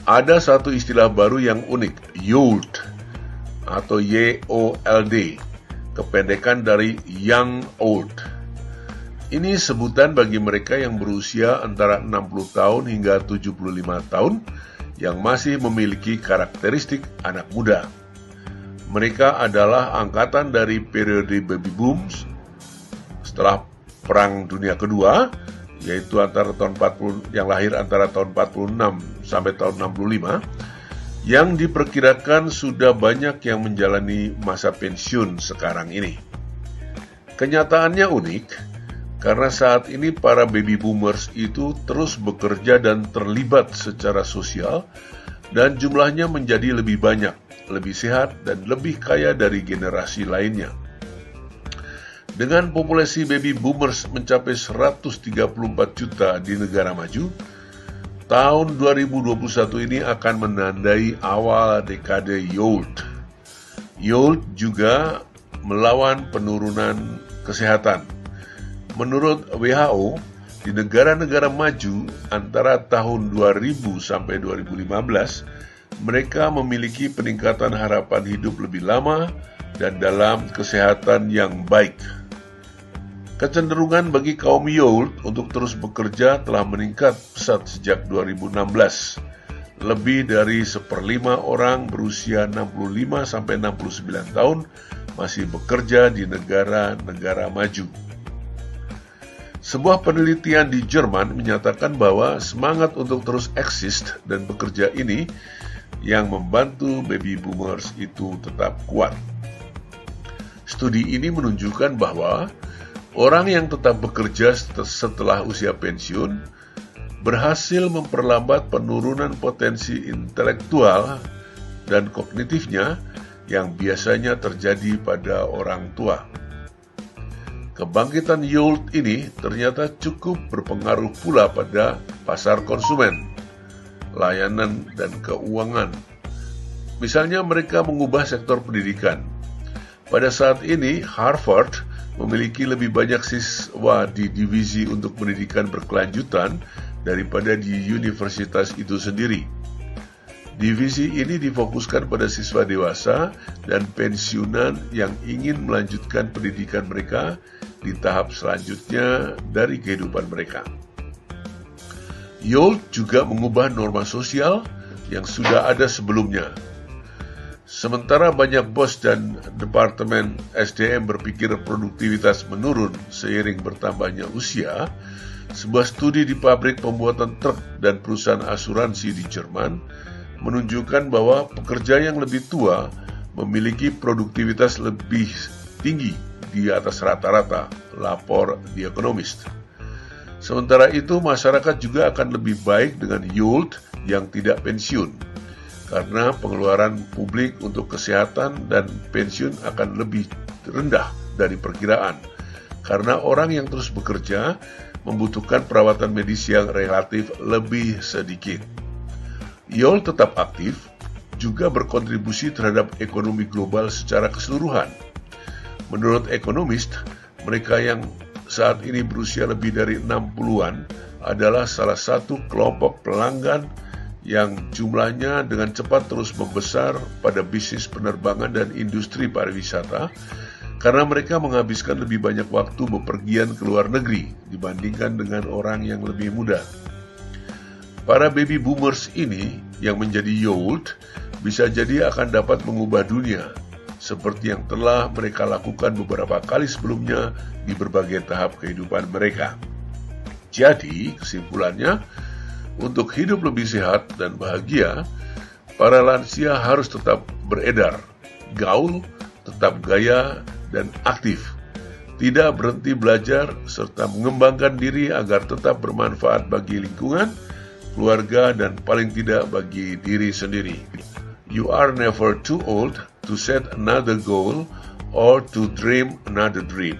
Ada satu istilah baru yang unik, YOLD atau YOLD, kependekan dari Young Old. Ini sebutan bagi mereka yang berusia antara 60 tahun hingga 75 tahun yang masih memiliki karakteristik anak muda. Mereka adalah angkatan dari periode baby booms setelah Perang Dunia Kedua, yaitu antara tahun 40 yang lahir antara tahun 46 sampai tahun 65, yang diperkirakan sudah banyak yang menjalani masa pensiun sekarang ini. Kenyataannya unik, karena saat ini para baby boomers itu terus bekerja dan terlibat secara sosial, dan jumlahnya menjadi lebih banyak, lebih sehat, dan lebih kaya dari generasi lainnya. Dengan populasi baby boomers mencapai 134 juta di negara maju, tahun 2021 ini akan menandai awal dekade YOLD. YOLD juga melawan penurunan kesehatan. Menurut WHO, di negara-negara maju antara tahun 2000 sampai 2015, mereka memiliki peningkatan harapan hidup lebih lama dan dalam kesehatan yang baik. Kecenderungan bagi kaum YOLD untuk terus bekerja telah meningkat pesat sejak 2016. Lebih dari 1/5 orang berusia 65 sampai 69 tahun masih bekerja di negara-negara maju. Sebuah penelitian di Jerman menyatakan bahwa semangat untuk terus eksis dan bekerja ini yang membantu baby boomers itu tetap kuat. Studi ini menunjukkan bahwa orang yang tetap bekerja setelah usia pensiun berhasil memperlambat penurunan potensi intelektual dan kognitifnya yang biasanya terjadi pada orang tua. Kebangkitan YOLD ini ternyata cukup berpengaruh pula pada pasar konsumen, layanan, dan keuangan. Misalnya mereka mengubah sektor pendidikan. Pada saat ini, Harvard memiliki lebih banyak siswa di divisi untuk pendidikan berkelanjutan daripada di universitas itu sendiri. Divisi ini difokuskan pada siswa dewasa dan pensiunan yang ingin melanjutkan pendidikan mereka di tahap selanjutnya dari kehidupan mereka. YOLD juga mengubah norma sosial yang sudah ada sebelumnya. Sementara banyak bos dan departemen SDM berpikir produktivitas menurun seiring bertambahnya usia, sebuah studi di pabrik pembuatan truk dan perusahaan asuransi di Jerman menunjukkan bahwa pekerja yang lebih tua memiliki produktivitas lebih tinggi di atas rata-rata, lapor The Economist. Sementara itu, masyarakat juga akan lebih baik dengan YOLD yang tidak pensiun, karena pengeluaran publik untuk kesehatan dan pensiun akan lebih rendah dari perkiraan, karena orang yang terus bekerja membutuhkan perawatan medis yang relatif lebih sedikit. YOLD tetap aktif, juga berkontribusi terhadap ekonomi global secara keseluruhan. Menurut Economist, mereka yang saat ini berusia lebih dari 60-an adalah salah satu kelompok pelanggan yang jumlahnya dengan cepat terus membesar pada bisnis penerbangan dan industri pariwisata karena mereka menghabiskan lebih banyak waktu bepergian ke luar negeri dibandingkan dengan orang yang lebih muda. Para baby boomers ini yang menjadi YOLD bisa jadi akan dapat mengubah dunia seperti yang telah mereka lakukan beberapa kali sebelumnya di berbagai tahap kehidupan mereka. Jadi, kesimpulannya, untuk hidup lebih sehat dan bahagia, para lansia harus tetap beredar, gaul, tetap gaya, dan aktif. Tidak berhenti belajar, serta mengembangkan diri agar tetap bermanfaat bagi lingkungan, keluarga, dan paling tidak bagi diri sendiri. You are never too old to set another goal or to dream another dream.